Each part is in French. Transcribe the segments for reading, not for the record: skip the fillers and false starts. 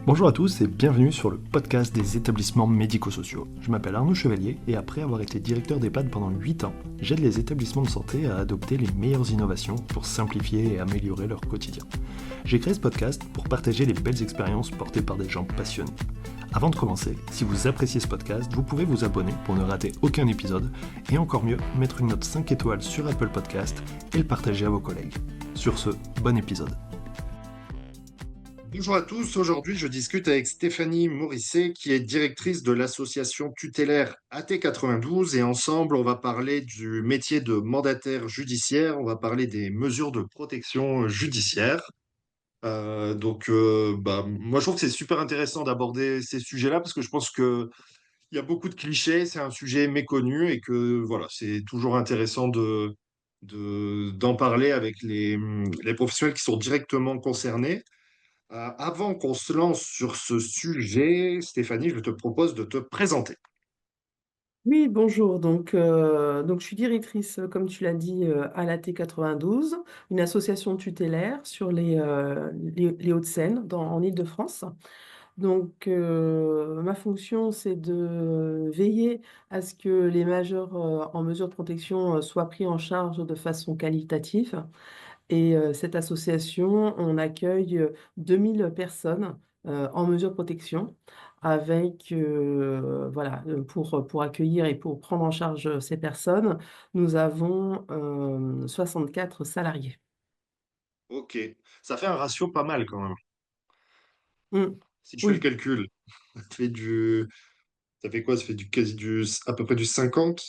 Bonjour à tous et bienvenue sur le podcast des établissements médico-sociaux. Je m'appelle Arnaud Chevalier et après avoir été directeur d'EHPAD pendant 8 ans, j'aide les établissements de santé à adopter les meilleures innovations pour simplifier et améliorer leur quotidien. J'ai créé ce podcast pour partager les belles expériences portées par des gens passionnés. Avant de commencer, si vous appréciez ce podcast, vous pouvez vous abonner pour ne rater aucun épisode et encore mieux, mettre une note 5 étoiles sur Apple Podcast et le partager à vos collègues. Sur ce, bon épisode. Bonjour à tous, aujourd'hui je discute avec Stéphanie Morisset qui est directrice de l'association tutélaire AT92 et ensemble on va parler du métier de mandataire judiciaire, on va parler des mesures de protection judiciaire. Moi je trouve que c'est super intéressant d'aborder ces sujets-là parce que je pense qu'il y a beaucoup de clichés, c'est un sujet méconnu et que voilà, c'est toujours intéressant d'en parler avec les professionnels qui sont directement concernés. Avant qu'on se lance sur ce sujet, Stéphanie, je te propose de te présenter. Oui, bonjour. Donc, je suis directrice, comme tu l'as dit, à la T92, une association tutélaire sur les Hauts-de-Seine, en Île-de-France. Ma fonction, c'est de veiller à ce que les majeurs en mesure de protection soient pris en charge de façon qualitative. Cette association, on accueille 2000 personnes en mesure de protection avec, voilà, pour accueillir et pour prendre en charge ces personnes, nous avons 64 salariés. Ok, ça fait un ratio pas mal quand même. Mm. Si je fais le Oui. calcul, ça fait ça fait quoi? Ça fait à peu près du 50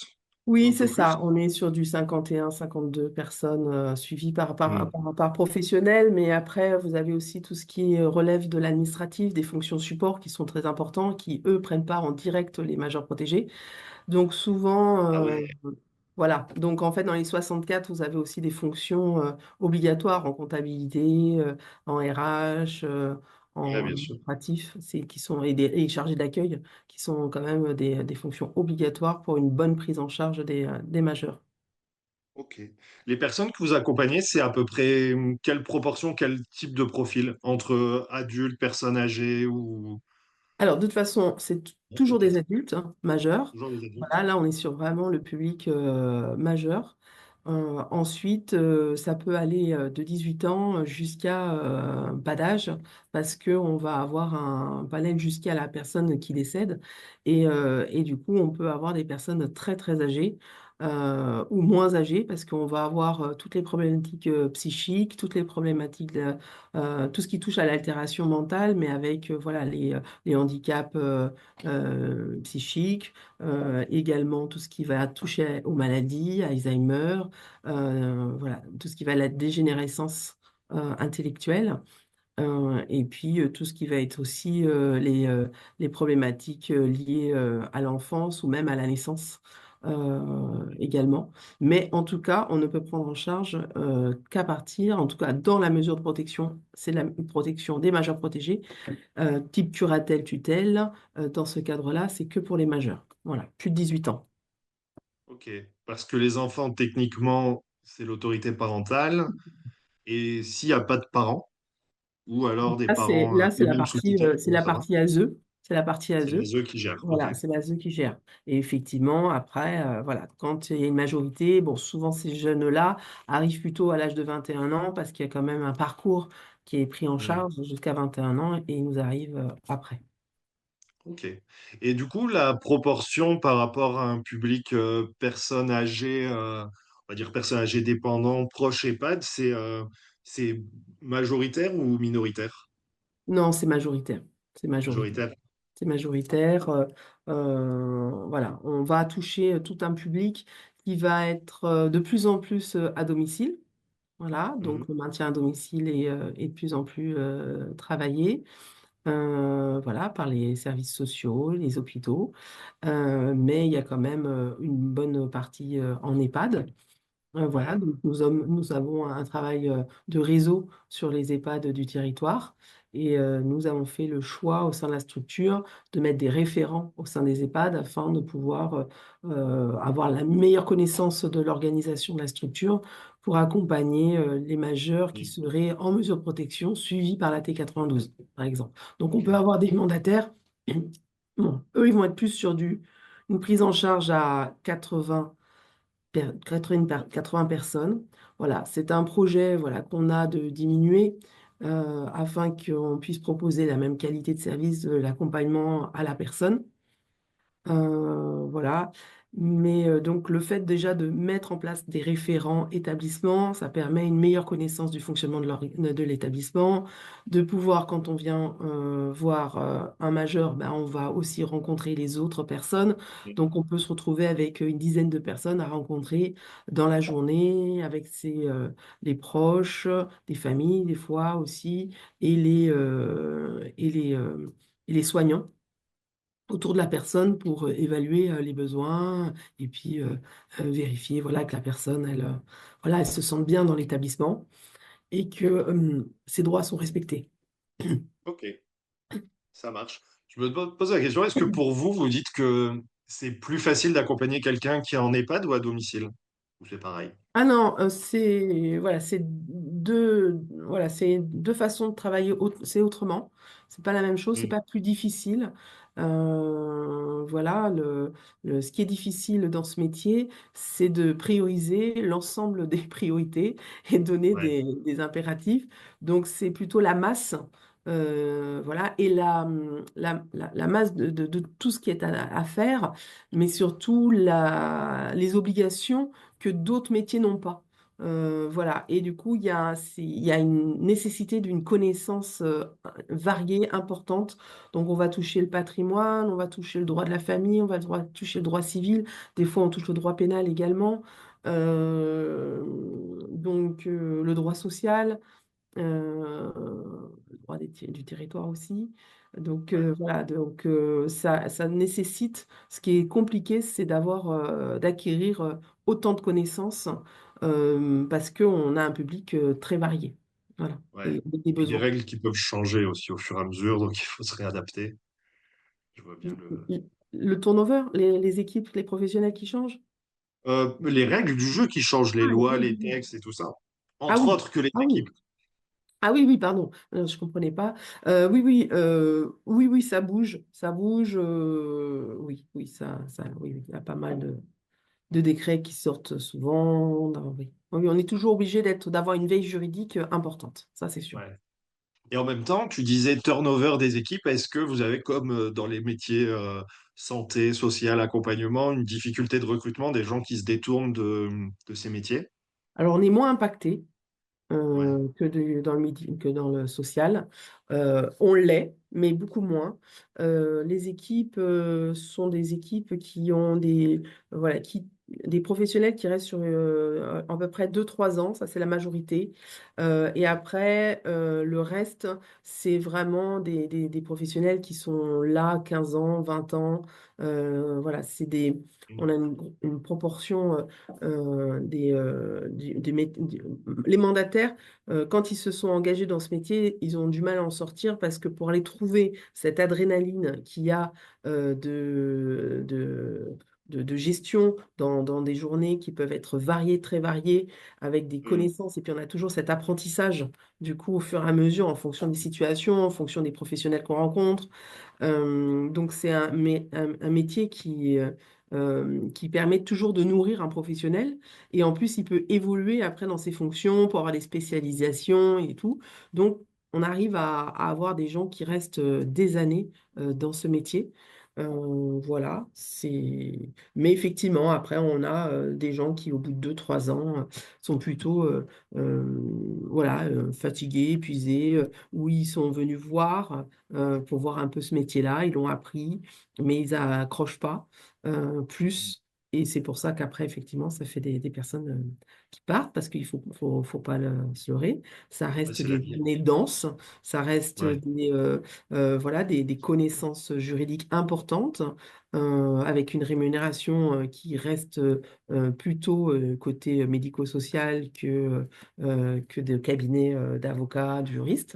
ou Oui, un c'est peu plus? ça. On est sur du 51, 52 personnes suivies Hmm. par professionnels, mais après, vous avez aussi tout ce qui relève de l'administratif, des fonctions support qui sont très importants, qui, eux, prennent part en direct les majeurs protégés. Donc souvent, Ah ouais, voilà. Donc en fait, dans les 64, vous avez aussi des fonctions obligatoires en comptabilité, en RH, ouais, en bien sûr. administratif, et chargés d'accueil, qui sont quand même des fonctions obligatoires pour une bonne prise en charge des majeurs. Ok. Les personnes que vous accompagnez, c'est à peu près quelle proportion, quel type de profil entre adultes, personnes âgées ou Alors, de toute façon, c'est toujours des peut-être adultes majeurs. toujours des adultes? Voilà, là, on est sur vraiment le public majeur. Ensuite, ça peut aller de 18 ans jusqu'à pas d'âge, parce qu'on va avoir un panel jusqu'à la personne qui décède. Et du coup, on peut avoir des personnes très, très âgées ou moins âgées, parce qu'on va avoir toutes les problématiques psychiques, toutes les problématiques, tout ce qui touche à l'altération mentale, mais avec voilà, les handicaps psychiques, également tout ce qui va toucher aux maladies, Alzheimer, voilà, tout ce qui va à la dégénérescence intellectuelle, et puis tout ce qui va être aussi les problématiques liées à l'enfance ou même à la naissance. Également. Mais en tout cas, on ne peut prendre en charge qu'à partir, en tout cas dans la mesure de protection, c'est la protection des majeurs protégés, type curatelle, tutelle. Dans ce cadre-là, c'est que pour les majeurs. Voilà, plus de 18 ans. Ok, parce que les enfants, techniquement, c'est l'autorité parentale. Et s'il n'y a pas de parents, ou alors des parents, Là, c'est eux-mêmes sous tutelle, c'est comment la ça va? partie ASE. C'est la partie C'est ASE. les eux qui gèrent. Ok. Voilà, c'est l'ASE qui gère. Et effectivement, après, voilà, quand il y a une majorité, bon, souvent ces jeunes-là arrivent plutôt à l'âge de 21 ans parce qu'il y a quand même un parcours qui est pris en Hmm. charge jusqu'à 21 ans et ils nous arrivent après. Ok. Et du coup, la proportion par rapport à un public personnes âgées, on va dire personnes âgées dépendantes, proches EHPAD, c'est majoritaire ou minoritaire? Non, c'est majoritaire. C'est majoritaire. Majoritaire. C'est majoritaire. Voilà, on va toucher tout un public qui va être de plus en plus à domicile. Voilà, Mhm. donc le maintien à domicile est de plus en plus travaillé, voilà, par les services sociaux, les hôpitaux. Mais il y a quand même une bonne partie en EHPAD. Voilà, Ouais. donc nous avons un travail de réseau sur les EHPAD du territoire. Et nous avons fait le choix au sein de la structure de mettre des référents au sein des EHPAD afin de pouvoir avoir la meilleure connaissance de l'organisation de la structure pour accompagner les majeurs qui Mm. seraient en mesure de protection suivis par la T92, par exemple. Donc, on Ok. peut avoir des mandataires. Bon, eux, ils vont être plus sur une prise en charge à 80 personnes. Voilà, c'est un projet voilà, qu'on a de diminuer afin qu'on puisse proposer la même qualité de service de l'accompagnement à la personne. Voilà. Mais donc le fait déjà de mettre en place des référents établissements, ça permet une meilleure connaissance du fonctionnement de l'établissement, de pouvoir, quand on vient voir un majeur, ben, on va aussi rencontrer les autres personnes. Mm. Donc on peut se retrouver avec une dizaine de personnes à rencontrer dans la journée, avec les proches, des familles des fois aussi, et les soignants autour de la personne pour évaluer les besoins et puis vérifier voilà, que la personne, elle se sente bien dans l'établissement et que ses droits sont respectés. Ok, ça marche. Je me pose la question, est-ce que pour vous, vous dites que c'est plus facile d'accompagner quelqu'un qui est en EHPAD ou à domicile? Ou c'est pareil? Ah non, c'est deux façons de travailler, c'est autrement. C'est pas la même chose, c'est Mm. pas plus difficile. Voilà, ce qui est difficile dans ce métier, c'est de prioriser l'ensemble des priorités et donner Ouais, des impératifs. Donc c'est plutôt la masse, voilà, et la masse de tout ce qui est à faire, mais surtout les obligations que d'autres métiers n'ont pas. Voilà. Et du coup, il y a une nécessité d'une connaissance variée, importante. Donc, on va toucher le patrimoine, on va toucher le droit de la famille, on va toucher le droit civil. Des fois, on touche le droit pénal également. Donc, le droit social, le droit du territoire aussi. Donc ouais, voilà, donc ça nécessite, ce qui est compliqué, c'est d'acquérir autant de connaissances parce qu'on a un public très varié. Voilà, ouais. et avec des Puis des besoins. règles qui peuvent changer aussi au fur et à mesure, donc il faut se réadapter. Je vois bien le... Le turnover, les équipes, les professionnels qui changent? Les règles du jeu qui changent, les Ah, lois, oui, les oui, oui. textes et tout ça. Ah Entre oui, autres que les ah oui. équipes. Ah oui, oui, pardon, je comprenais pas. Oui, oui, oui, oui, ça bouge. Oui, oui, oui, oui, il y a pas mal de décrets qui sortent souvent. Oui. Oui, on est toujours obligé d'avoir une veille juridique importante, ça c'est sûr. Ouais. Et en même temps, tu disais turnover des équipes. Est-ce que vous avez, comme dans les métiers santé, social, accompagnement, une difficulté de recrutement des gens qui se détournent de ces métiers? Alors on est moins impacté. Ouais, Que dans le social. On l'est, mais beaucoup moins. Les équipes sont des équipes qui ont voilà, des professionnels qui restent sur à peu près 2 3 ans, ça c'est la majorité. Et après, le reste, c'est vraiment des professionnels qui sont là 15 ans, 20 ans. Voilà, on a une proportion les mandataires, quand ils se sont engagés dans ce métier, ils ont du mal à en sortir parce que pour aller trouver cette adrénaline qu'il y a de gestion dans des journées qui peuvent être variées, très variées, avec des mm, connaissances, et puis on a toujours cet apprentissage, du coup, au fur et à mesure, en fonction des situations, en fonction des professionnels qu'on rencontre. Donc c'est un métier qui permet toujours de nourrir un professionnel et en plus il peut évoluer après dans ses fonctions pour avoir des spécialisations et tout. Donc on arrive à avoir des gens qui restent des années dans ce métier. Voilà, mais effectivement, après, on a des gens qui, au bout de 2 3 ans, sont plutôt euh, voilà, fatigués, épuisés, ou ils sont venus voir pour voir un peu ce métier-là. Ils l'ont appris, mais ils n'accrochent pas mm. plus. Et c'est pour ça qu'après, effectivement, ça fait des personnes qui partent parce qu'il faut pas se leurrer. Ça Ouais, reste c'est la des vie. années denses, ça reste Ouais. voilà, des connaissances juridiques importantes avec une rémunération qui reste plutôt côté médico-social que de cabinet d'avocats, de juristes.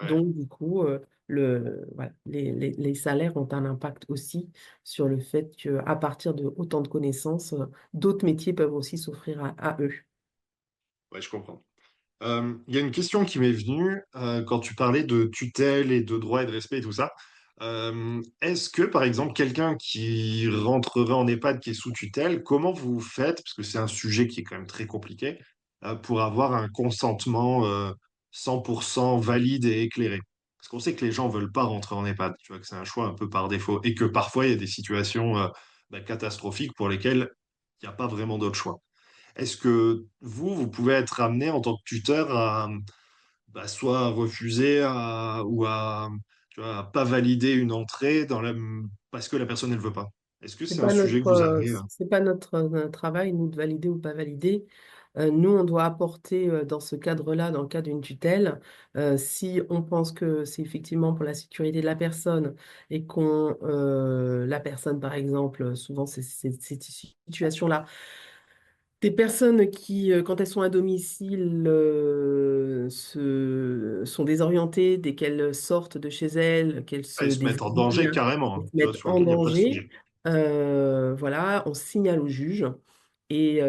Ouais. Donc, du coup, voilà, les salaires ont un impact aussi sur le fait qu'à partir de autant de connaissances, d'autres métiers peuvent aussi s'offrir à eux. Ouais, je comprends. Il y a une question qui m'est venue quand tu parlais de tutelle et de droit et de respect et tout ça. Est-ce que, par exemple, quelqu'un qui rentrerait en EHPAD qui est sous tutelle, comment vous faites, parce que c'est un sujet qui est quand même très compliqué, pour avoir un consentement 100% valide et éclairé? Parce qu'on sait que les gens veulent pas rentrer en EHPAD, tu vois, que c'est un choix un peu par défaut, et que parfois il y a des situations catastrophiques pour lesquelles il n'y a pas vraiment d'autre choix. Est-ce que vous pouvez être amené en tant que tuteur à soit à refuser ou à, tu vois, à pas valider une entrée parce que la personne ne veut pas? Est-ce que C'est c'est un pas sujet que vous avez c'est pas notre travail, nous, de valider ou pas valider. Nous, on doit apporter dans ce cadre-là, dans le cadre d'une tutelle, si on pense que c'est effectivement pour la sécurité de la personne et la personne, par exemple, souvent c'est ces situations-là, des personnes qui, quand elles sont à domicile, sont désorientées dès qu'elles sortent de chez elles, qu'elles se ils se mettent en danger désignent, carrément, elles hein, se tu vois, mettent sur en lequel il n'y a pas de danger. sujet. Voilà, on signale au juge. Et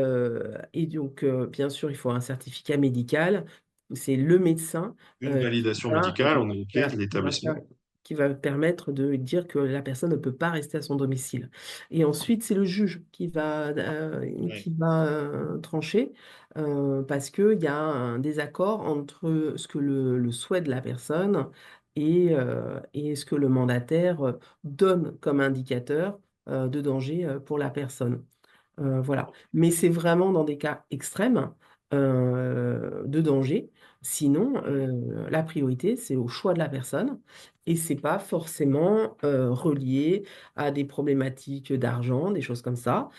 donc, bien sûr, il faut un certificat médical. C'est le médecin Une validation va, médicale, on est OK, voilà, de l'établissement. qui va permettre de dire que la personne ne peut pas rester à son domicile. Et ensuite, c'est le juge Ouais. qui va trancher parce qu'il y a un désaccord entre ce que le souhait de la personne et ce que le mandataire donne comme indicateur de danger pour la personne. Voilà. Mais c'est vraiment dans des cas extrêmes de danger. Sinon, la priorité, c'est au choix de la personne et c'est pas forcément relié à des problématiques d'argent, des choses comme ça.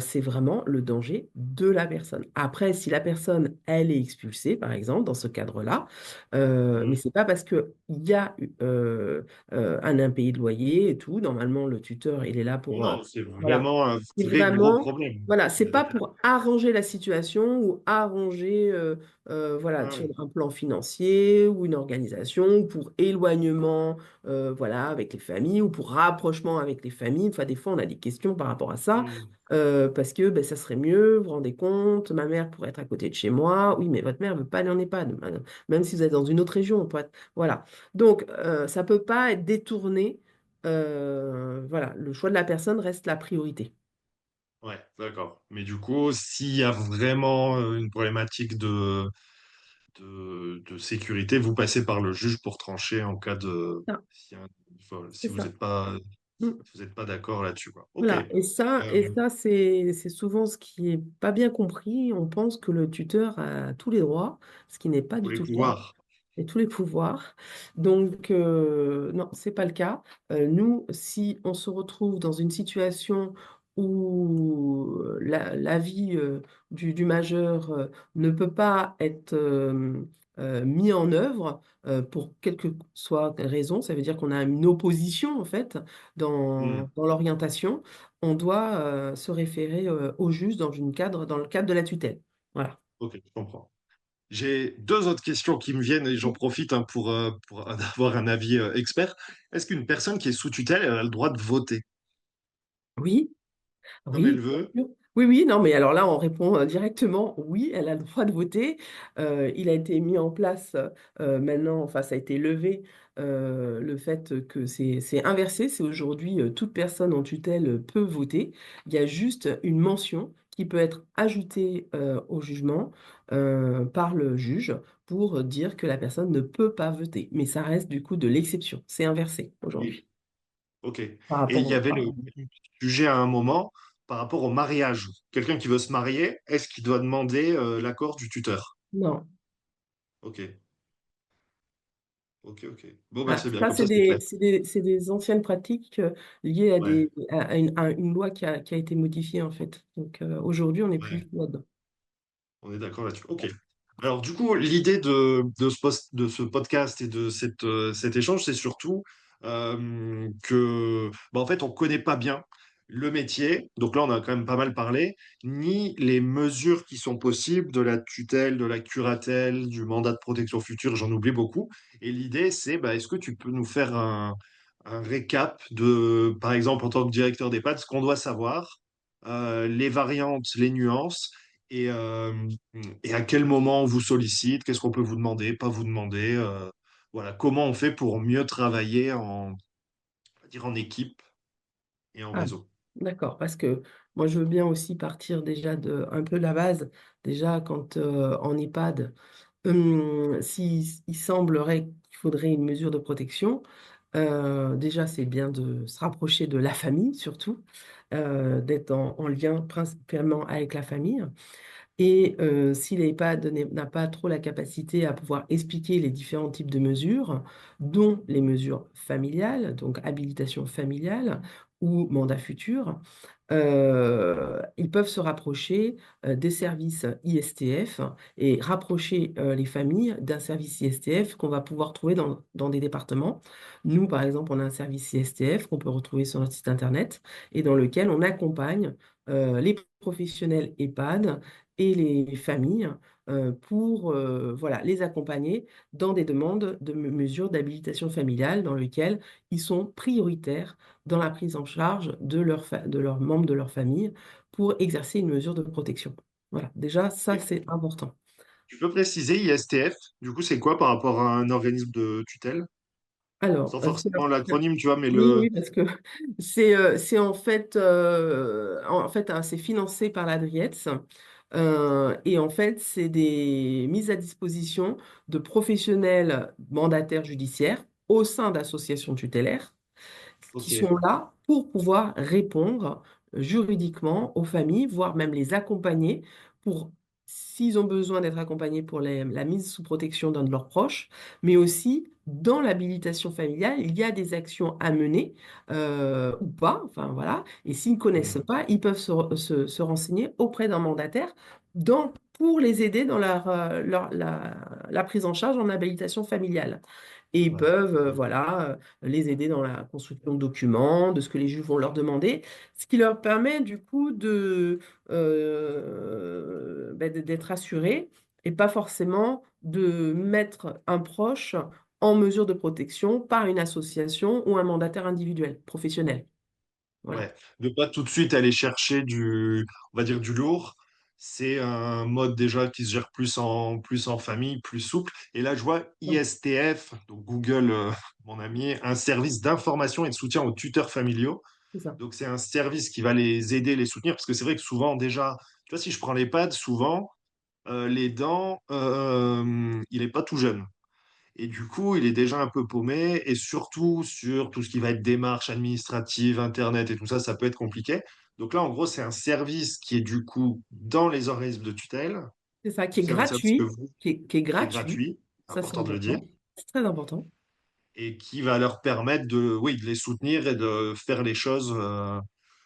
C'est vraiment le danger de la personne. Après, si la personne, elle est expulsée, par exemple, dans ce cadre-là, mais Mhm. c'est pas parce qu'il y a un impayé de loyer et tout. Normalement, le tuteur, il est là pour... Non, c'est voilà. vraiment un C'est vrai gros vraiment, problème. voilà, On c'est est pas d'accord. pour arranger la situation ou arranger, voilà, Ah sur ouais. un plan financier ou une organisation, ou pour éloignement, voilà, avec les familles ou pour rapprochement avec les familles. Enfin, des fois, on a des questions par rapport à ça. Mhm. Parce que ben, ça serait mieux, vous vous rendez compte, ma mère pourrait être à côté de chez moi. Oui, mais votre mère ne veut pas aller en EHPAD, même si vous êtes dans une autre région. Voilà. Donc, ça ne peut pas être détourné. Voilà, le choix de la personne reste la priorité. Ouais, d'accord. Mais du coup, s'il y a vraiment une problématique de sécurité, vous passez par le juge pour trancher en cas de Ça, si, c'est si vous ça. n'êtes pas Mm. si vous êtes pas d'accord là-dessus, quoi. Ok. Voilà, et ça c'est souvent ce qui est pas bien compris. On pense que le tuteur a tous les droits, ce qui n'est pas Pour du les tout le cas, pouvoirs. et tous les pouvoirs. Donc, non, c'est pas le cas. Nous, si on se retrouve dans une situation où la vie du majeur ne peut pas être mis en œuvre pour quelle que soit raison, ça veut dire qu'on a une opposition en fait Hmm. dans l'orientation, on doit se référer au juge dans le cadre de la tutelle. Voilà. Ok, je comprends. J'ai deux autres questions qui me viennent et j'en profite hein, pour avoir un avis expert. Est-ce qu'une personne qui est sous tutelle, elle a le droit de voter Oui. comme elle Oui, bien veut? sûr. Oui, oui, non, mais alors là, on répond directement, oui, elle a le droit de voter. Il a été mis en place maintenant, enfin, ça a été levé, le fait que c'est inversé, c'est aujourd'hui, toute personne en tutelle peut voter. Il y a juste une mention qui peut être ajoutée au jugement par le juge pour dire que la personne ne peut pas voter. Mais ça reste du coup de l'exception. C'est inversé Oui. aujourd'hui Ok. Et par il rapport y au... avait le sujet à un moment par rapport au mariage. Quelqu'un qui veut se marier, est-ce qu'il doit demander l'accord du tuteur? Non. Ok. Ok, ok. Bon, bah Voilà, c'est bien, ça, comme ça c'est clair. c'est des anciennes pratiques liées Ouais, à une loi qui a été modifiée, en fait. Donc, aujourd'hui, on n'est plus ouais. du tout là-dedans. On est d'accord là-dessus. Ok. Alors, du coup, l'idée de ce podcast et de cet échange, c'est surtout que, bah, en fait, on ne connaît pas bien. le métier, donc là on a quand même pas mal parlé, ni les mesures qui sont possibles de la tutelle, de la curatelle, du mandat de protection future, j'en oublie beaucoup. Et l'idée, c'est, bah, est-ce que tu peux nous faire un récap de, par exemple, en tant que directeur d'EHPAD, ce qu'on doit savoir, les variantes, les nuances, et, euh, et à quel moment on vous sollicite, qu'est-ce qu'on peut vous demander, pas vous demander, voilà, comment on fait pour mieux travailler on va dire en équipe et en Ah, réseau. d'accord, parce que moi je veux bien aussi partir déjà de un peu la base. Déjà, quand en EHPAD, s'il semblerait qu'il faudrait une mesure de protection, déjà c'est bien de se rapprocher de la famille surtout, d'être en lien principalement avec la famille. Et si l'EHPAD n'a pas trop la capacité à pouvoir expliquer les différents types de mesures, dont les mesures familiales, donc habilitation familiale ou mandat futur, ils peuvent se rapprocher des services ISTF et rapprocher les familles d'un service ISTF qu'on va pouvoir trouver dans des départements. Nous, par exemple, on a un service ISTF qu'on peut retrouver sur notre site internet et dans lequel on accompagne les professionnels EHPAD et les familles pour voilà, les accompagner dans des demandes de mesures d'habilitation familiale dans lesquelles ils sont prioritaires dans la prise en charge de leurs membres de leur famille pour exercer une mesure de protection. Voilà, déjà, ça, Et c'est important. tu peux préciser ISTF, du coup, c'est quoi par rapport à un organisme de tutelle? Alors, Sans forcément l'acronyme, tu vois, mais oui, le... oui, parce que c'est en fait hein, c'est financé par la DRIETS. Et en fait, c'est des mises à disposition de professionnels mandataires judiciaires au sein d'associations tutélaires Ok. qui sont là pour pouvoir répondre juridiquement aux familles, voire même les accompagner pour, s'ils ont besoin d'être accompagnés pour la mise sous protection d'un de leurs proches, mais aussi dans l'habilitation familiale, il y a des actions à mener ou pas, enfin voilà, et s'ils ne connaissent Mhm. pas, ils peuvent se renseigner auprès d'un mandataire pour les aider dans la prise en charge en habilitation familiale. Et ils Ouais. peuvent, voilà, les aider dans la construction de documents, de ce que les juges vont leur demander, ce qui leur permet du coup d'être assurés et pas forcément de mettre un proche en mesure de protection par une association ou un mandataire individuel, professionnel. Voilà. Ouais. De pas tout de suite aller chercher on va dire du lourd. C'est un mode déjà qui se gère plus en famille, plus souple. Et là, je vois ISTF, donc Google, mon ami, un service d'information et de soutien aux tuteurs familiaux. C'est ça. Donc, c'est un service qui va les aider, les soutenir, parce que c'est vrai que souvent, déjà, tu vois, si je prends les pads, souvent, l'aidant, il n'est pas tout jeune. Et du coup, il est déjà un peu paumé. Et surtout, sur tout ce qui va être démarche administrative, Internet et tout ça, ça peut être compliqué. Donc là, en gros, c'est un service qui est du coup dans les organismes de tutelle. C'est ça, qui Donc est c'est un service que gratuit, vous, qui est qui est gratuit. gratuit, Ça, c'est important de le dire, important. C'est très important. et qui va leur permettre de, oui, de les soutenir et de faire les choses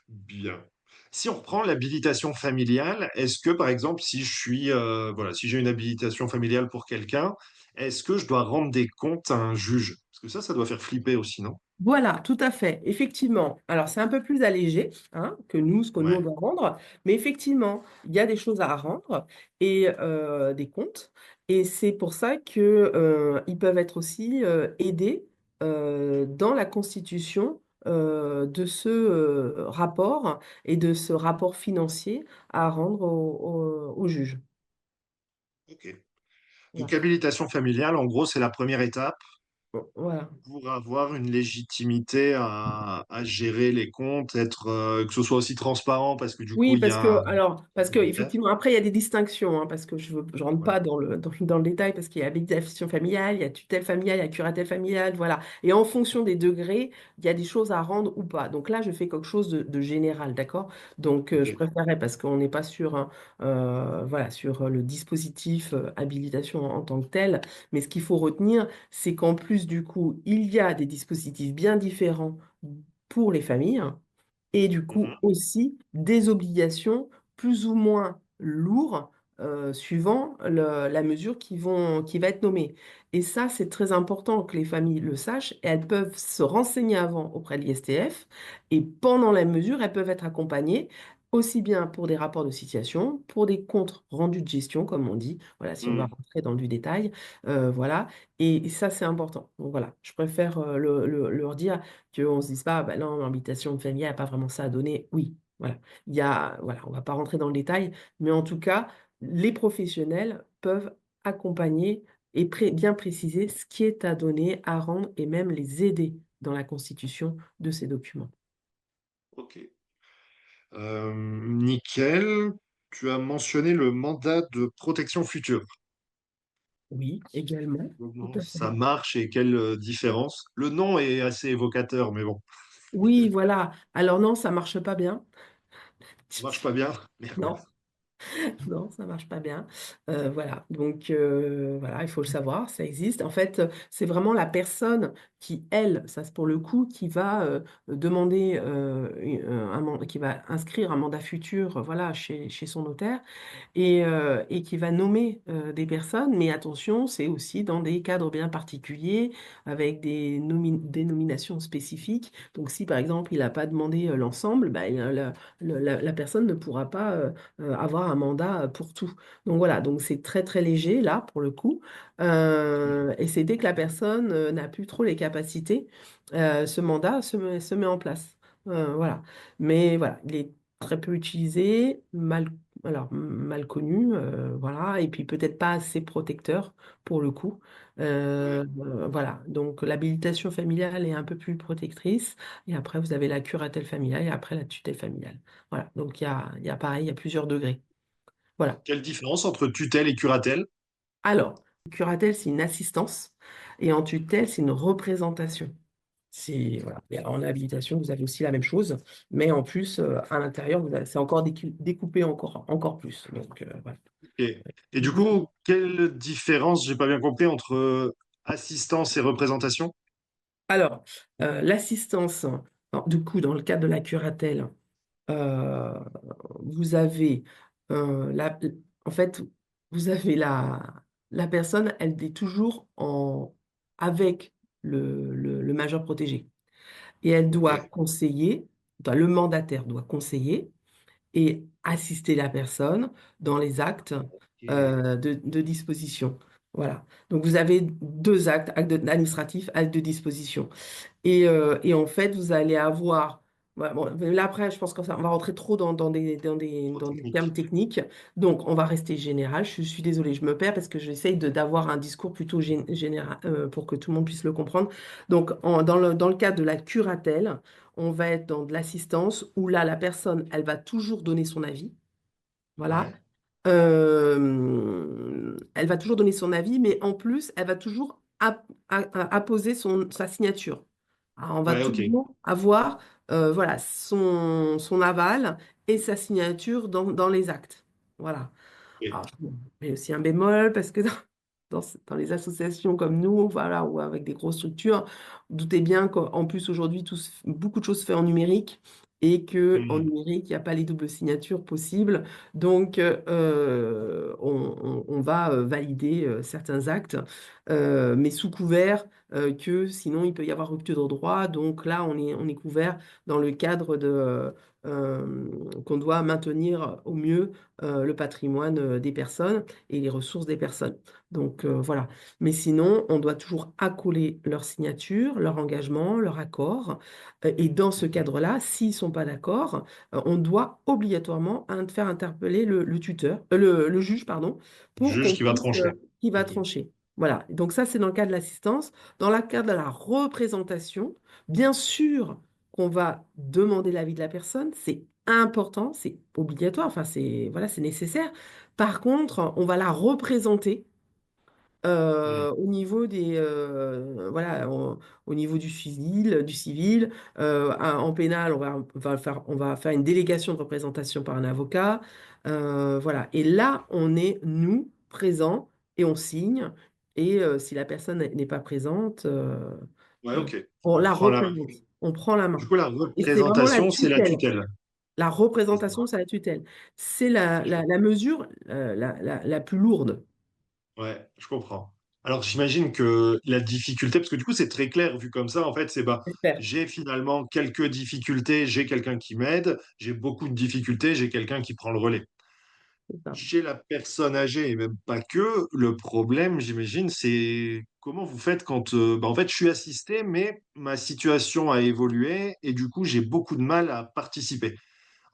bien. Si on reprend l'habilitation familiale, est-ce que, par exemple, si je suis, voilà, si j'ai une habilitation familiale pour quelqu'un, est-ce que je dois rendre des comptes à un juge? Parce que ça doit faire flipper aussi, non? Voilà, tout à fait. Effectivement. Alors, c'est un peu plus allégé hein, que nous, ce que nous, on Ouais, doit rendre. Mais effectivement, il y a des choses à rendre et des comptes. Et c'est pour ça que, ils peuvent être aussi aidés dans la constitution de ce rapport et de ce rapport financier à rendre au juge. ok. Donc, Voilà. habilitation familiale, en gros, c'est la première étape Voilà. pour avoir une légitimité à gérer les comptes, être, que ce soit aussi transparent, parce que du coup, Oui, il y a parce que militaire. effectivement, après, il y a des distinctions, hein, parce que je rentre Ouais, pas dans le détail, parce qu'il y a habilitation familiale, il y a tutelle familiale, il y a curatelle familiale, voilà. Et en fonction des degrés, il y a des choses à rendre ou pas. Donc là, je fais quelque chose de général, d'accord? Donc, ok. je préférerais, parce qu'on n'est pas sur, voilà, sur le dispositif habilitation en tant que tel, mais ce qu'il faut retenir, c'est qu'en plus, du coup, il y a des dispositifs bien différents pour les familles et du coup Mhm. aussi des obligations plus ou moins lourdes suivant la mesure qui va être nommée. Et ça, c'est très important que les familles le sachent. Et elles peuvent se renseigner avant auprès de l'ISTF. Et pendant la mesure, elles peuvent être accompagnées aussi bien pour des rapports de situation, pour des comptes rendus de gestion, comme on dit, voilà, si on va Hmm. rentrer dans du détail, voilà, et ça, c'est important. Donc voilà, je préfère leur dire qu'on ne se dise pas, bah non, l'habitation familiale n'a pas vraiment ça à donner. Oui, voilà, voilà, on ne va pas rentrer dans le détail, mais en tout cas, les professionnels peuvent accompagner et bien préciser ce qui est à donner, à rendre, et même les aider dans la constitution de ces documents. Ok. Nickel. Tu as mentionné le mandat de protection future. Oui, également, tout Comment à ça fait. marche et quelle différence? Le nom est assez évocateur, mais bon, Oui, voilà. Alors non, ça marche pas bien. ça marche pas bien. Merde. Non, non, ça marche pas bien. Voilà. Donc voilà, il faut le savoir, ça existe. En fait, c'est vraiment la personne qui, elle, ça c'est pour le coup, qui va demander qui va inscrire un mandat futur, voilà, chez son notaire et qui va nommer des personnes. Mais attention, c'est aussi dans des cadres bien particuliers, avec des nominations spécifiques. Donc si par exemple il n'a pas demandé l'ensemble, bah, la personne ne pourra pas avoir un mandat pour tout. Donc voilà, donc c'est très très léger là pour le coup. Et c'est dès que la personne n'a plus trop les capacités, ce mandat se met en place. Voilà. Mais voilà, il est très peu utilisé, mal connu, voilà, et puis peut-être pas assez protecteur pour le coup. Ouais. Voilà, donc l'habilitation familiale est un peu plus protectrice, et après vous avez la curatelle familiale, et après la tutelle familiale. Voilà, donc il y a pareil, il y a plusieurs degrés. Voilà. Quelle différence entre tutelle et curatelle? Alors, curatelle, c'est une assistance, et en tutelle, c'est une représentation. Voilà. Et en habilitation, vous avez aussi la même chose, mais en plus, à l'intérieur, c'est encore découpé encore plus. Donc, voilà. Et du coup, quelle différence, j'ai pas bien compris, entre assistance et représentation? Alors, l'assistance, alors, du coup, dans le cadre de la curatelle, euh, vous avez en fait, vous avez la personne, elle est toujours avec le majeur protégé. Et elle Ok. doit conseiller, enfin, le mandataire doit conseiller et assister la personne dans les actes Ok. de disposition. Voilà. Donc vous avez deux actes, administratif, acte de disposition. Et en fait, vous allez avoir. Ouais, bon, mais là, après, je pense qu'on va rentrer trop Trop dans des termes technique. techniques. Donc, on va rester général. Je suis désolée, je me perds parce que j'essaye d'avoir un discours plutôt général pour que tout le monde puisse le comprendre. Donc, dans le cadre de la curatelle, on va être dans de l'assistance où là, la personne, elle va toujours donner son avis. Voilà. Ouais. Elle va toujours donner son avis, mais en plus, elle va toujours apposer sa signature. Alors, on va Ouais, ok. toujours avoir voilà, son aval et sa signature dans les actes. Voilà. Alors, Ok. je mets aussi un bémol parce que dans les associations comme nous, voilà, ou avec des grosses structures, doutez bien qu'en plus aujourd'hui, beaucoup de choses se fait en numérique et que en Hmm. numérique, il n'y a pas les doubles signatures possibles. Donc, on va valider certains actes, mais sous couvert que sinon il peut y avoir rupture de droit. Donc là, on est couvert dans le cadre qu'on doit maintenir au mieux le patrimoine des personnes et les ressources des personnes. Donc voilà. Mais sinon, on doit toujours accoler leur signature, leur engagement, leur accord. Et dans ce cadre-là, s'ils ne sont pas d'accord, on doit obligatoirement faire interpeller le tuteur, le juge, pardon, pour Juge qu'on qui va puisse, trancher. qui va Ok. trancher. Voilà. Donc ça, c'est dans le cas de l'assistance. Dans le cas de la représentation, bien sûr qu'on va demander l'avis de la personne, c'est important, c'est obligatoire, enfin c'est voilà, c'est nécessaire. Par contre, on va la représenter Hmm. au niveau voilà, au niveau du civil, en pénal, on va faire une délégation de représentation par un avocat, voilà. Et là, on est nous présents et on signe. Et si la personne n'est pas présente, Ouais, euh, ok. on On la prend la... représente, on prend la Du main. coup, la Et c'est vraiment la représentation, c'est la tutelle. tutelle. La C'est représentation, ça. c'est la tutelle. C'est la mesure la plus lourde. Ouais, je comprends. Alors j'imagine que la difficulté, parce que du coup c'est très clair vu comme ça, en fait, c'est bah J'espère. j'ai finalement quelques difficultés, j'ai quelqu'un qui m'aide, j'ai beaucoup de difficultés, j'ai quelqu'un qui prend le relais. C'est ça. Chez la personne âgée, et même pas que, le problème, j'imagine, c'est comment vous faites quand bah, en fait je suis assisté, mais ma situation a évolué et du coup j'ai beaucoup de mal à participer.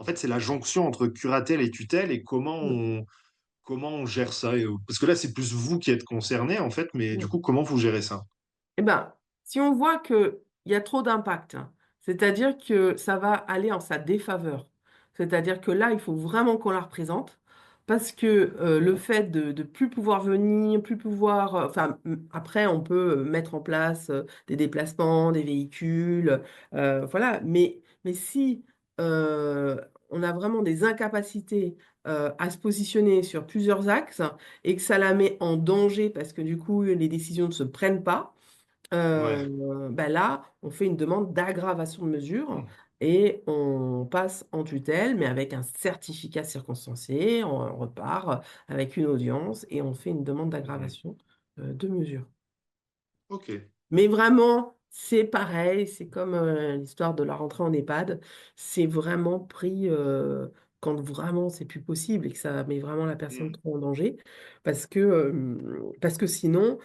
En fait, c'est la jonction entre curatelle et tutelle et comment on gère ça? Parce que là, c'est plus vous qui êtes concerné, en fait, mais du coup, comment vous gérez ça? Eh ben, si on voit qu'il y a trop d'impact, hein, c'est-à-dire que ça va aller en sa défaveur, c'est-à-dire que là, il faut vraiment qu'on la représente, parce que le fait de plus pouvoir venir, plus pouvoir, enfin, après, on peut mettre en place des déplacements, des véhicules, voilà, mais si euh, on a vraiment des incapacités à se positionner sur plusieurs axes et que ça la met en danger parce que du coup, les décisions ne se prennent pas, Ouais. ben là, on fait une demande d'aggravation de mesure et on passe en tutelle, mais avec un certificat circonstancié, on repart avec une audience et on fait une demande Mhm. d'aggravation de mesure. Ok. Mais vraiment, c'est pareil, c'est comme l'histoire de la rentrée en EHPAD, c'est vraiment pris quand vraiment c'est plus possible et que ça met vraiment la personne Mhm. trop en danger, parce que sinon,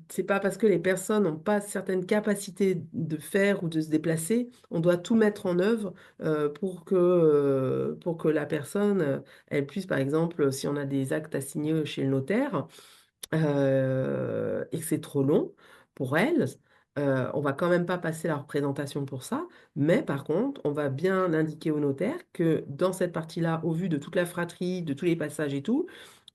c'est pas parce que les personnes n'ont pas certaines capacités de faire ou de se déplacer, on doit tout mettre en œuvre pour que la personne, elle puisse, par exemple, si on a des actes à signer chez le notaire, et que c'est trop long pour elle, on va quand même pas passer la représentation pour ça, mais par contre, on va bien indiquer au notaire que dans cette partie-là, au vu de toute la fratrie, de tous les passages et tout,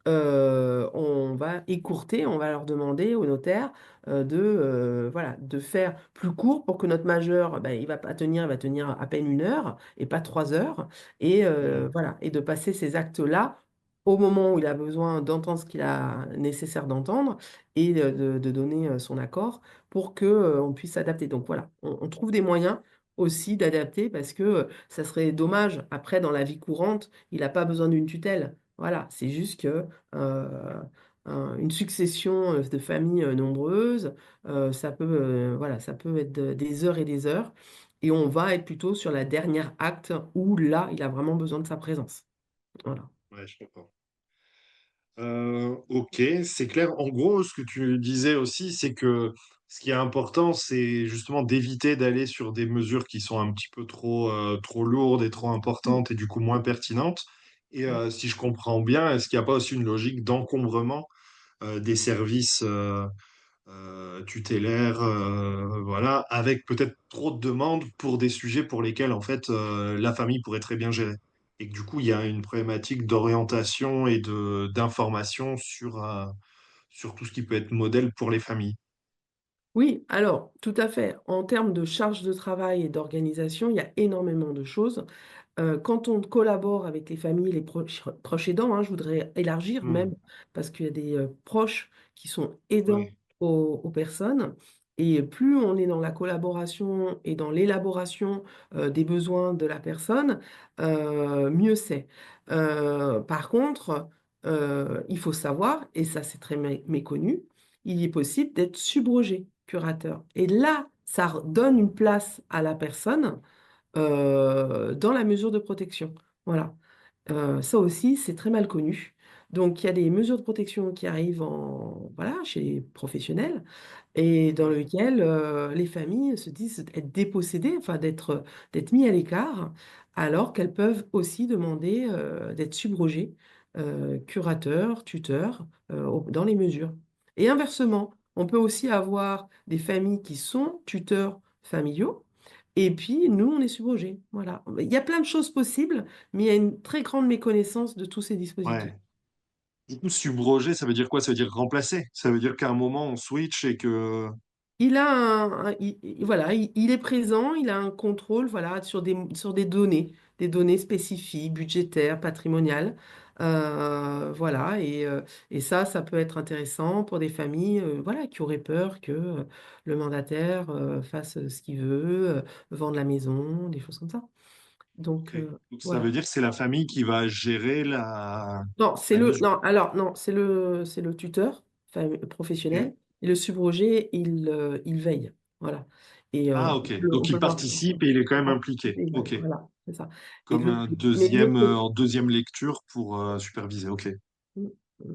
on va écourter, on va leur demander au notaire voilà, de faire plus court pour que notre majeur, ben, il va pas tenir, il va tenir à peine 1 heure et pas 3 heures, et Mhm. voilà, et de passer ces actes-là au moment où il a besoin d'entendre ce qu'il a nécessaire d'entendre et de donner son accord pour que, on puisse s'adapter. Donc voilà, on trouve des moyens aussi d'adapter parce que ça serait dommage après dans la vie courante, il n'a pas besoin d'une tutelle. Voilà, c'est juste que euh, une succession de familles nombreuses, ça peut, voilà, ça peut être des heures et des heures. Et on va être plutôt sur la dernière acte où là, il a vraiment besoin de sa présence. Voilà. Ouais, je comprends. Ok, c'est clair. En gros, ce que tu disais aussi, c'est que ce qui est important, c'est justement d'éviter d'aller sur des mesures qui sont un petit peu trop lourdes et trop importantes et du coup moins pertinentes. Et si je comprends bien, est-ce qu'il n'y a pas aussi une logique d'encombrement des services tutélaire, voilà, avec peut-être trop de demandes pour des sujets pour lesquels en fait la famille pourrait très bien gérer. Et que du coup, il y a une problématique d'orientation et de d'information sur tout ce qui peut être modèle pour les familles. Oui, alors, tout à fait. En termes de charge de travail et d'organisation, il y a énormément de choses. Quand on collabore avec les familles, les proches aidants, hein, je voudrais élargir Hmm, même, parce qu'il y a des proches qui sont aidants ouais, aux personnes. Et plus on est dans la collaboration et dans l'élaboration des besoins de la personne, mieux c'est. Par contre, il faut savoir, et ça c'est très méconnu, il est possible d'être subrogé curateur. Et là, ça donne une place à la personne dans la mesure de protection. Voilà. Ça aussi, c'est très mal connu. Donc, il y a des mesures de protection qui arrivent voilà, chez les professionnels et dans ouais, lesquelles les familles se disent être dépossédées, enfin d'être mis à l'écart, alors qu'elles peuvent aussi demander d'être subrogées, curateurs, tuteurs, dans les mesures. Et inversement, on peut aussi avoir des familles qui sont tuteurs familiaux et puis, nous, on est subrogés. Voilà. Il y a plein de choses possibles, mais il y a une très grande méconnaissance de tous ces dispositifs. ouais. Du coup, subroger, ça veut dire quoi? Ça veut dire remplacer. Ça veut dire qu'à un moment, on switch et que... Il a voilà, il est présent, il a un contrôle voilà, sur des données spécifiques, budgétaires, patrimoniales. Voilà, et ça peut être intéressant pour des familles voilà, qui auraient peur que le mandataire fasse ce qu'il veut, vendre la maison, des choses comme ça. Donc, Ok. Donc ça voilà. veut dire que c'est la famille qui va gérer Non, c'est la le mesure. non, alors non, c'est le tuteur Ok. professionnel et le subrogé, il veille. Voilà. Et Ah, on ok. peut le on Donc peut il le voir. participe et il est quand même impliqué. Participer, Ok. voilà, c'est ça. Et Comme le un mais de deuxième, l'autre côté. en deuxième lecture pour superviser. Ok. Mm, mm,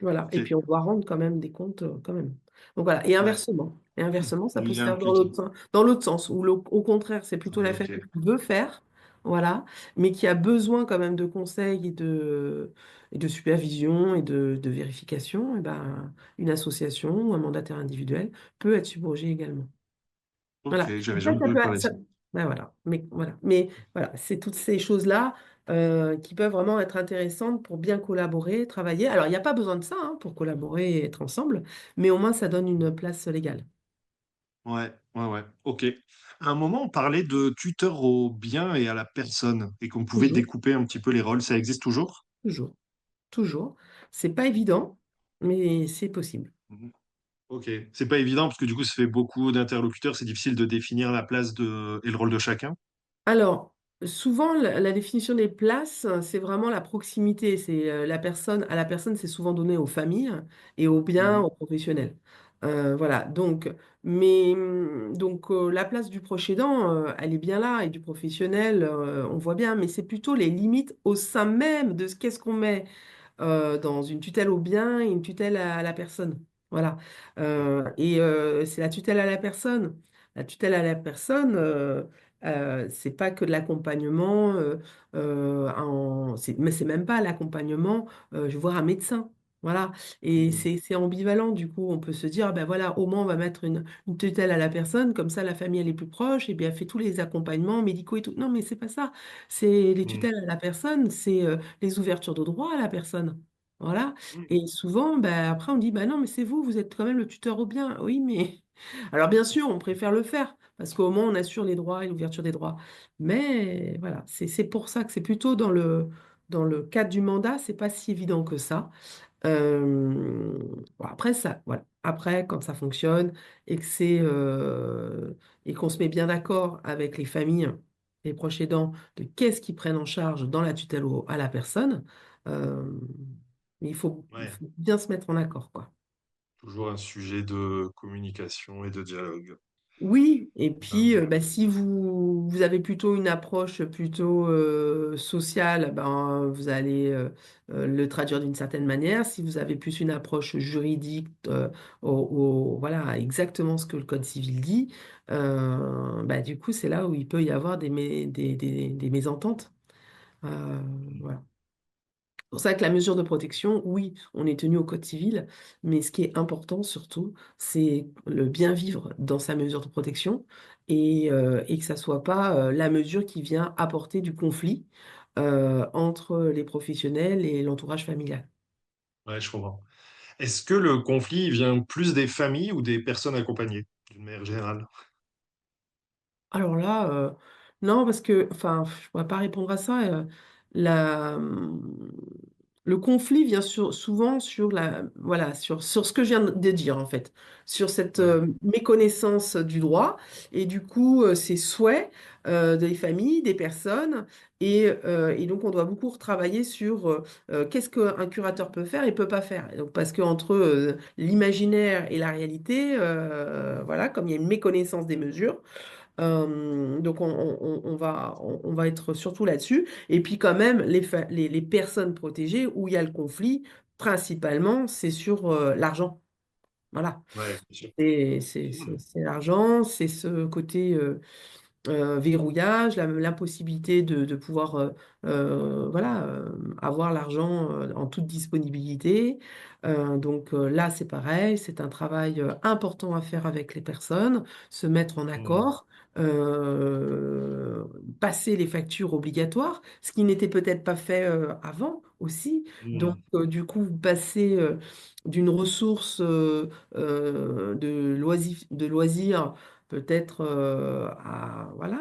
voilà. Ok. Et puis on doit rendre quand même des comptes quand même. Donc voilà. Et Ouais. inversement. Et inversement, ça Il peut se est faire impliqué. dans l'autre sens, où au contraire, c'est plutôt la Ok. famille qui veut faire, voilà, mais qui a besoin quand même de conseils et de supervision et de vérification. Et ben, une association ou un mandataire individuel peut être subrogé également. Voilà. Ok. Et J'avais ça, jamais ça entendu peut, parler de ça- ça. ben voilà. Mais voilà, c'est toutes ces choses-là qui peuvent vraiment être intéressantes pour bien collaborer, travailler. Alors, il n'y a pas besoin de ça hein, pour collaborer et être ensemble, mais au moins, ça donne une place légale. Ouais, ouais, ouais. Ok. À un moment, on parlait de tuteur au bien et à la personne et qu'on pouvait Toujours, découper un petit peu les rôles. Ça existe toujours? toujours, toujours. C'est pas évident, mais c'est possible. Mhm. Ok. C'est pas évident parce que du coup, ça fait beaucoup d'interlocuteurs. C'est difficile de définir la place et le rôle de chacun. Alors, souvent, la définition des places, c'est vraiment la proximité. C'est à la personne, c'est souvent donné aux familles et aux biens, aux Mhm. professionnels. Voilà. Donc, la place du proche aidant, elle est bien là et du professionnel, on voit bien. Mais c'est plutôt les limites au sein même de qu'est-ce qu'on met dans une tutelle au bien et une tutelle à la personne. Voilà. Et c'est la tutelle à la personne. La tutelle à la personne, c'est pas que de l'accompagnement, mais c'est même pas l'accompagnement, je vais voir un médecin. Voilà. Et Mhm. c'est ambivalent, du coup, on peut se dire, ben voilà, au moins on va mettre une tutelle à la personne, comme ça la famille elle est plus proche, et bien elle fait tous les accompagnements médicaux et tout. Non, mais c'est pas ça. C'est les Mhm. tutelles à la personne, c'est les ouvertures de droit à la personne. Voilà. Mhm. Et souvent, ben, après, on dit, bah non, mais c'est vous, vous êtes quand même le tuteur au bien. Oui, mais. Alors, bien sûr, on préfère le faire, parce qu'au moins, on assure les droits et l'ouverture des droits. Mais voilà, c'est pour ça que c'est plutôt dans le cadre du mandat, c'est pas si évident que ça. Bon, après, ça, voilà. Après, quand ça fonctionne et et qu'on se met bien d'accord avec les familles, les proches aidants, de qu'est-ce qu'ils prennent en charge dans la tutelle à la personne, euh, il Ouais. faut bien se mettre en accord, quoi. Toujours un sujet de communication et de dialogue. Oui, et puis Euh, bah, si vous avez plutôt une approche plutôt sociale, ben, vous allez le traduire d'une certaine manière. Si vous avez plus une approche juridique, voilà, exactement ce que le Code civil dit, bah, du coup, c'est là où il peut y avoir des mésententes. Voilà. C'est pour ça que la mesure de protection, oui, on est tenu au Code civil, mais ce qui est important surtout, c'est le bien vivre dans sa mesure de protection et que ça soit pas la mesure qui vient apporter du conflit entre les professionnels et l'entourage familial. ouais, je comprends. Est-ce que le conflit il vient plus des familles ou des personnes accompagnées, d'une manière générale? Alors là, non, parce que, enfin, je ne pourrais pas répondre à ça. La, le conflit vient souvent voilà, sur ce que je viens de dire, en fait, sur cette Ouais. méconnaissance du droit et du coup, ces souhaits des familles, des personnes. Et donc, on doit beaucoup retravailler sur qu'est-ce qu'un curateur peut faire et peut pas faire. Et donc, parce qu'entre l'imaginaire et la réalité, voilà, comme il y a une méconnaissance des mesures, donc on va être surtout là-dessus. Et puis quand même, les personnes protégées où il y a le conflit, principalement, c'est sur l'argent. Voilà. Ouais, bien sûr. C'est l'argent, c'est ce côté verrouillage, l'impossibilité de pouvoir voilà, avoir l'argent en toute disponibilité. Donc là, c'est pareil, c'est un travail important à faire avec les personnes, se mettre en Mm. accord, passer les factures obligatoires, ce qui n'était peut-être pas fait avant aussi. Donc, Mm. du coup, vous passez d'une ressource de loisirs peut-être voilà,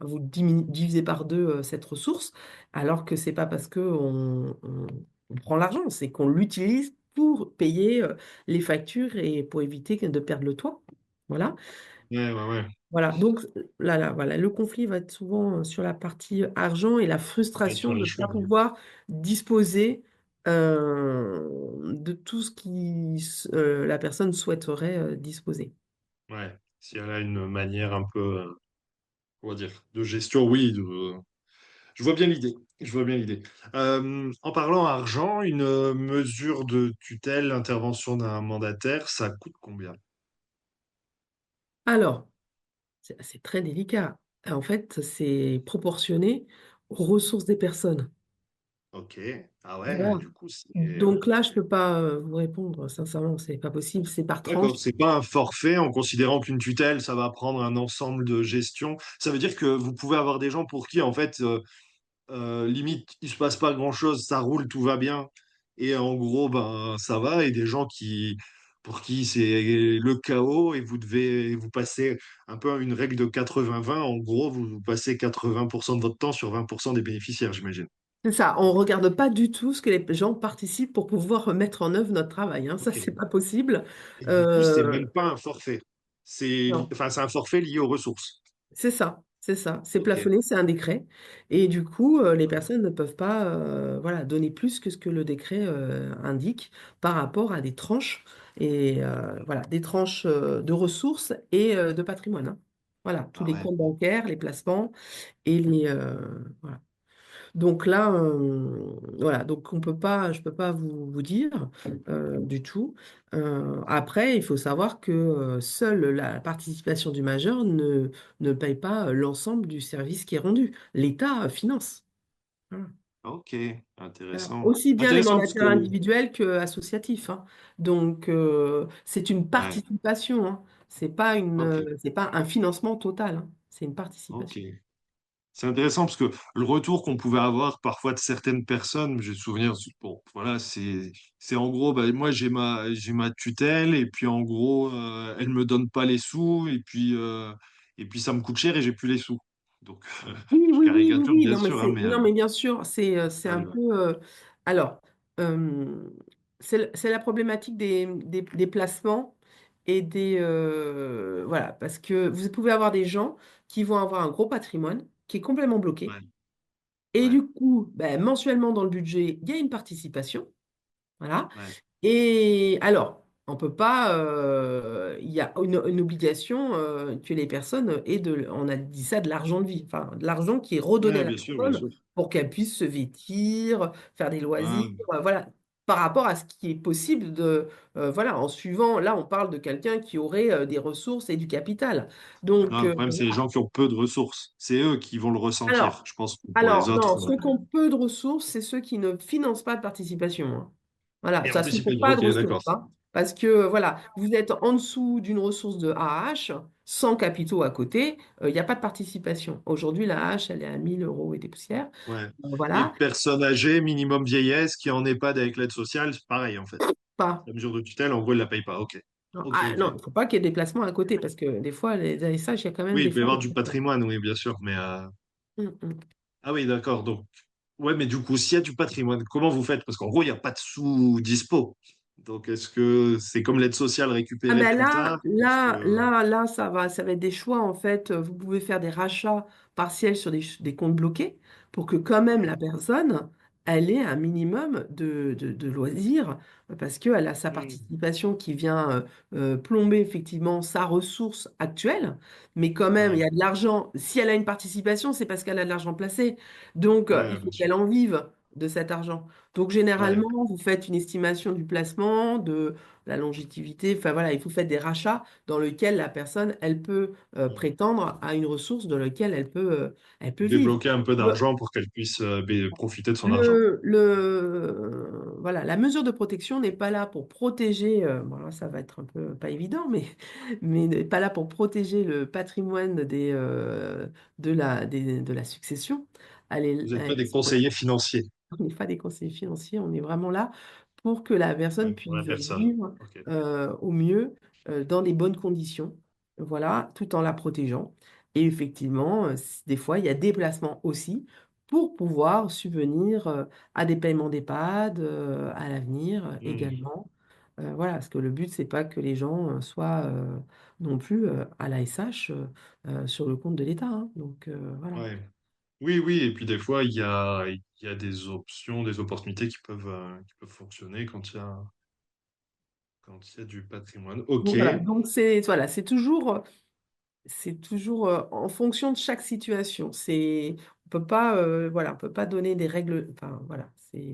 à vous diviser par deux cette ressource, alors que c'est pas parce que on prend l'argent, c'est qu'on l'utilise pour payer les factures et pour éviter de perdre le toit. Voilà. Ouais, ouais, ouais. Voilà, donc là, voilà, le conflit va être souvent sur la partie argent et la Ouais, frustration sur de les ne pas choix. pouvoir disposer de tout ce la personne souhaiterait disposer. Ouais. Si elle a une manière un peu, on va dire, de gestion, oui. Je vois bien l'idée. Je vois bien l'idée. En parlant argent, une mesure de tutelle, intervention d'un mandataire, ça coûte combien? Alors, c'est très délicat. En fait, c'est proportionné aux ressources des personnes. Ok. Ah ouais, Voilà. du coup, c'est. Donc là, je peux pas vous répondre, sincèrement, c'est pas possible, c'est par tranche. D'accord, c'est pas un forfait en considérant qu'une tutelle, ça va prendre un ensemble de gestion. Ça veut dire que vous pouvez avoir des gens pour qui, en fait, limite, il se passe pas grand-chose, ça roule, tout va bien. Et en gros, ben, ça va. Et des gens pour qui c'est le chaos et vous devez vous passer un peu à une règle de 80-20. En gros, vous passez 80% de votre temps sur 20% des bénéficiaires, j'imagine. C'est ça, on regarde pas du tout ce que les gens participent pour pouvoir mettre en œuvre notre travail, hein. Ça, Ok. c'est pas possible. Et du coup, c'est Euh, même pas un forfait. non. Enfin, c'est un forfait lié aux ressources. C'est ça, c'est ça. C'est Ok. plafonné, c'est un décret. Et du coup, les personnes ne peuvent pas voilà, donner plus que ce que le décret indique par rapport à des tranches, et voilà, des tranches de ressources et de patrimoine, hein. Voilà, tous Ah les ouais. comptes bancaires, les placements et les. Voilà. Donc là, voilà, donc on peut pas, je peux pas vous dire du tout. Après, il faut savoir que seule la participation du majeur ne paye pas l'ensemble du service qui est rendu. L'État finance. Voilà. Ok. Voilà. Intéressant. Aussi bien les Intéressant parce mandataires que. individuels que associatifs, hein. Donc c'est une Ouais. participation, hein. Ok. C'est pas un financement total, hein. C'est une Ok. participation. C'est intéressant parce que le retour qu'on pouvait avoir parfois de certaines personnes, j'ai le souvenir, bon, voilà, c'est en gros, bah, moi j'ai ma tutelle et puis en gros, elle me donne pas les sous et puis ça me coûte cher et j'ai plus les sous. Donc, Oui, je oui, oui, oui, caricature oui. bien Non, mais sûr, hein, mais non, mais bien sûr, c'est un ouais, peu. Alors, euh, c'est la problématique des placements et voilà, parce que vous pouvez avoir des gens qui vont avoir un gros patrimoine qui est complètement bloqué. ouais, Et ouais, du coup, ben, mensuellement dans le budget, il y a une participation. Voilà. ouais, Et alors, on peut pas, il y a une obligation que les personnes aient on a dit ça, de l'argent de vie, enfin, de l'argent qui est redonné à ouais, la bien sûr, bien personne sûr. pour qu'elle puisse se vêtir, faire des loisirs, Ouais. voilà, par rapport à ce qui est possible voilà, en suivant, là, on parle de quelqu'un qui aurait des ressources et du capital. Donc, Non, le problème, c'est les gens qui ont peu de ressources. C'est eux qui vont le ressentir. alors, Je pense que pour les alors, autres, non, ceux qui ont peu de ressources, c'est ceux qui ne financent pas de participation, hein. Voilà, et en ça, plus, ceux ils qui n'ont payent. pas de Ok, ressources, d'accord. hein. Parce que, voilà, vous êtes en dessous d'une ressource de AH, sans capitaux à côté, il n'y a pas de participation. Aujourd'hui, la AH, elle est à 1 000 € et des poussières. Ouais. Et Voilà, personne âgée, minimum vieillesse, qui en EHPAD avec l'aide sociale, c'est pareil en fait. pas. La mesure de tutelle, en gros, elle ne la paye pas. Ok. Non, Ok, ah, ok. non, il ne faut pas qu'il y ait des placements à côté, parce que des fois, les ASH, il y a quand même Oui, il des peut y fois avoir des du placements. patrimoine, oui, bien sûr. Mais Hum, hum. ah oui, d'accord. Donc, ouais, mais du coup, s'il y a du patrimoine, comment vous faites? Parce qu'en gros, il n'y a pas de sous dispo. Donc, est-ce que c'est comme l'aide sociale Ah récupérée ben plus tard? Est-ce que. là, ça va être des choix en fait. Vous pouvez faire des rachats partiels sur des comptes bloqués pour que quand même Ouais. la personne, elle ait un minimum de loisirs parce qu'elle a sa Hmm. participation qui vient plomber effectivement sa ressource actuelle, mais quand même, il y Ouais, a de l'argent. Si elle a une participation, c'est parce qu'elle a de l'argent placé. Donc, il ouais, faut bien sûr. qu'elle en vive de cet argent. Donc, Ouais. généralement, vous faites une estimation du placement, de la longévité, enfin voilà, il faut faire des rachats dans lesquels la personne, elle peut Hmm. prétendre à une ressource dans laquelle elle peut vivre. Débloquer un peu Le, d'argent pour qu'elle puisse profiter de son argent. voilà, la mesure de protection n'est pas là pour protéger, bon là, ça va être un peu pas évident, mais n'est pas là pour protéger le patrimoine de la succession. Vous n'êtes pas des conseillers financiers. On n'est pas des conseillers financiers, on est vraiment là pour que la Ouais, personne pour la puisse personne. vivre Ok. au mieux, dans des bonnes conditions, voilà, tout en la protégeant. Et effectivement, des fois, il y a des placements aussi pour pouvoir subvenir à des paiements d'EHPAD à l'avenir Hmm. également. Voilà, parce que le but, c'est pas que les gens soient non plus à la SH sur le compte de l'État, hein. Donc voilà. Ouais. Oui, oui, et puis des fois, il y a des options, des opportunités qui peuvent fonctionner quand il y a du patrimoine. Ok. Voilà, donc c'est toujours en fonction de chaque situation. On peut pas donner des règles. Enfin, voilà,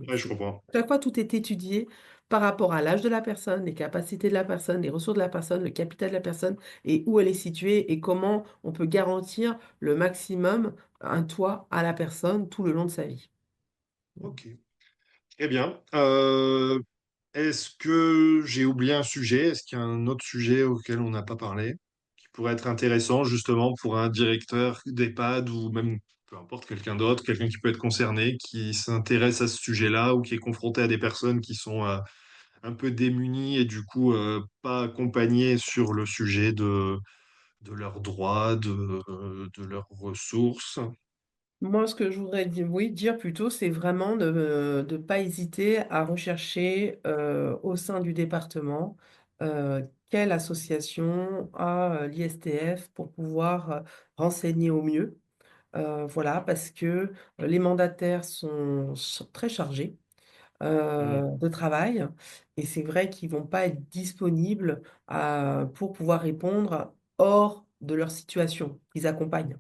Ouais, je comprends. chaque fois tout est étudié par rapport à l'âge de la personne, les capacités de la personne, les ressources de la personne, le capital de la personne et où elle est située et comment on peut garantir le maximum un toit à la personne tout le long de sa vie. Ok. Très bien. Est-ce que j'ai oublié un sujet? Est-ce qu'il y a un autre sujet auquel on n'a pas parlé qui pourrait être intéressant justement pour un directeur d'EHPAD ou même peu importe quelqu'un d'autre, quelqu'un qui peut être concerné, qui s'intéresse à ce sujet-là ou qui est confronté à des personnes qui sont un peu démunies et du coup pas accompagnées sur le sujet de leurs droits, de leurs ressources? Moi, ce que je voudrais dire, oui, dire plutôt, c'est vraiment de ne pas hésiter à rechercher au sein du département quelle association a l'ISTF pour pouvoir renseigner au mieux. Voilà, parce que les mandataires sont très chargés Hmm. de travail et c'est vrai qu'ils vont pas être disponibles pour pouvoir répondre hors de leur situation qu'ils accompagnent.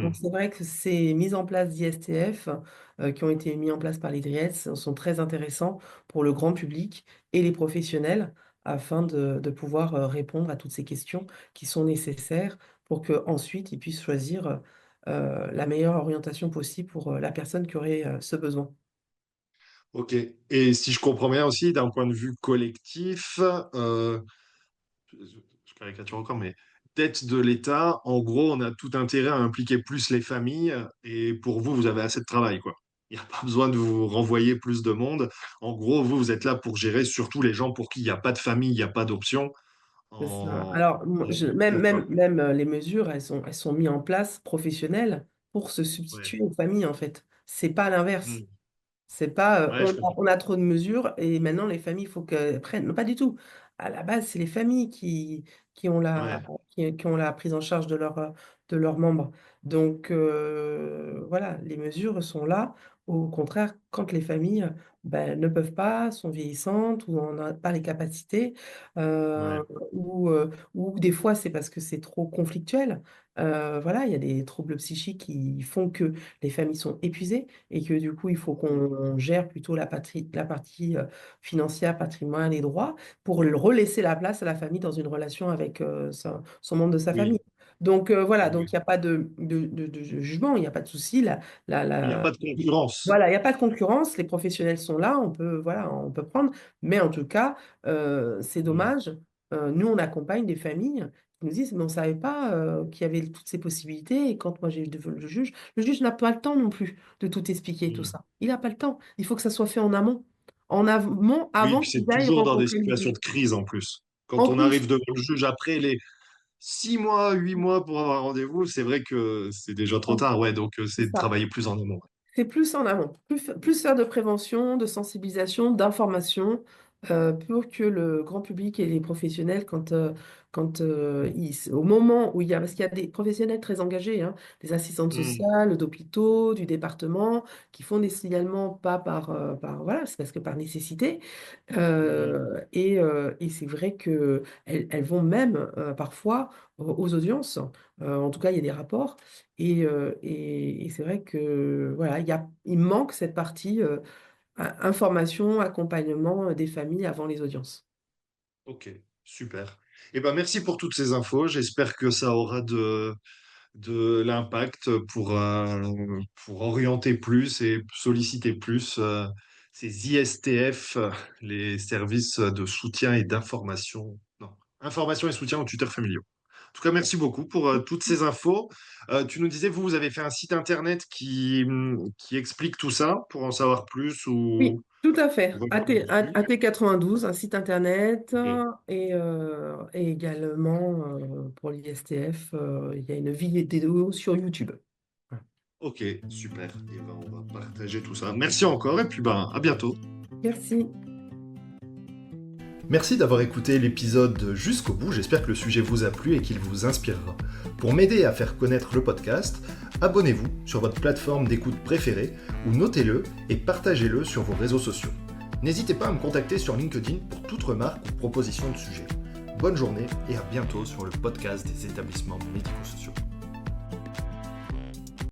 Donc, Hmm. c'est vrai que ces mises en place d'ISTF qui ont été mis en place par les DRIES sont très intéressants pour le grand public et les professionnels afin de pouvoir répondre à toutes ces questions qui sont nécessaires pour qu'ensuite ils puissent choisir la meilleure orientation possible pour la personne qui aurait ce besoin. Ok. Et si je comprends bien aussi, d'un point de vue collectif, je caricature encore, mais dette de l'État, en gros, on a tout intérêt à impliquer plus les familles et pour vous, vous avez assez de travail, quoi. Il n'y a pas besoin de vous renvoyer plus de monde. En gros, vous êtes là pour gérer surtout les gens pour qui il n'y a pas de famille, il n'y a pas d'option C'est ça. en, Alors, en même, Ile-de-France, même, quoi. même les mesures, elles sont mises en place professionnelles pour se Ouais. substituer aux familles, en fait. C'est pas l'inverse. Hmm. C'est pas Ouais, on je a, comprends. on a trop de mesures et maintenant les familles, il faut qu'elles prennent. Non, pas du tout. À la base, c'est les familles qui ont Ouais, la prise en charge de leurs membres. Donc voilà, les mesures sont là. Au contraire, quand les familles ben, ne peuvent pas, sont vieillissantes ou n'ont pas les capacités, ouais, ou des fois c'est parce que c'est trop conflictuel. Voilà, il y a des troubles psychiques qui font que les familles sont épuisées et que du coup, il faut qu'on gère plutôt la partie financière, patrimoine et droit pour relaisser la place à la famille dans une relation avec son membre de sa famille. oui, Donc voilà, oui, donc il oui. n'y a pas de jugement, il n'y a pas de souci. Il n'y a pas de concurrence. Voilà, il n'y a pas de concurrence, les professionnels sont là, voilà, on peut prendre, mais en tout cas, c'est Hmm. dommage. Nous, on accompagne des familles qui nous disent, mais on ne savait pas qu'il y avait toutes ces possibilités. Et quand moi j'ai vu le juge n'a pas le temps non plus de tout expliquer, tout Hmm. ça. Il n'a pas le temps. Il faut que ça soit fait en amont. En amont, Oui, avant puis qu'ils c'est aillent toujours dans des rencontrer le situations juge. de crise en plus. Quand En on plus, arrive devant le juge après les 6 mois, 8 mois pour avoir un rendez-vous, c'est vrai que c'est déjà trop en- tard. Ouais, donc c'est c'est de ça. travailler plus en amont. C'est plus en amont, plus faire de prévention, de sensibilisation, d'information pour que le grand public et les professionnels, au moment où parce qu'il y a des professionnels très engagés, hein, des assistantes Hmm, sociales, d'hôpitaux, du département, qui font des signalements pas voilà, c'est parce que par nécessité. hmm, Et c'est vrai qu'elles vont même parfois aux audiences. En tout cas, il y a des rapports. Et c'est vrai que voilà, il manque cette partie information, accompagnement des familles avant les audiences. ok, super. Eh ben, merci pour toutes ces infos. J'espère que ça aura de l'impact pour orienter plus et solliciter plus ces ISTF, les services de soutien et d'information. Non, information et soutien aux tuteurs familiaux. En tout cas, merci beaucoup pour toutes ces infos. Tu nous disais, vous avez fait un site internet qui explique tout ça pour en savoir plus Oui, ou tout à fait. regarder dessus. AT92, un site internet, Ok. et également pour l'ISTF, il y a une vidéo sur YouTube. Ok, super. Et ben, on va partager tout ça. Merci encore et puis ben, à bientôt. Merci. Merci d'avoir écouté l'épisode jusqu'au bout, j'espère que le sujet vous a plu et qu'il vous inspirera. Pour m'aider à faire connaître le podcast, abonnez-vous sur votre plateforme d'écoute préférée ou notez-le et partagez-le sur vos réseaux sociaux. N'hésitez pas à me contacter sur LinkedIn pour toute remarque ou proposition de sujet. Bonne journée et à bientôt sur le podcast des établissements médico-sociaux.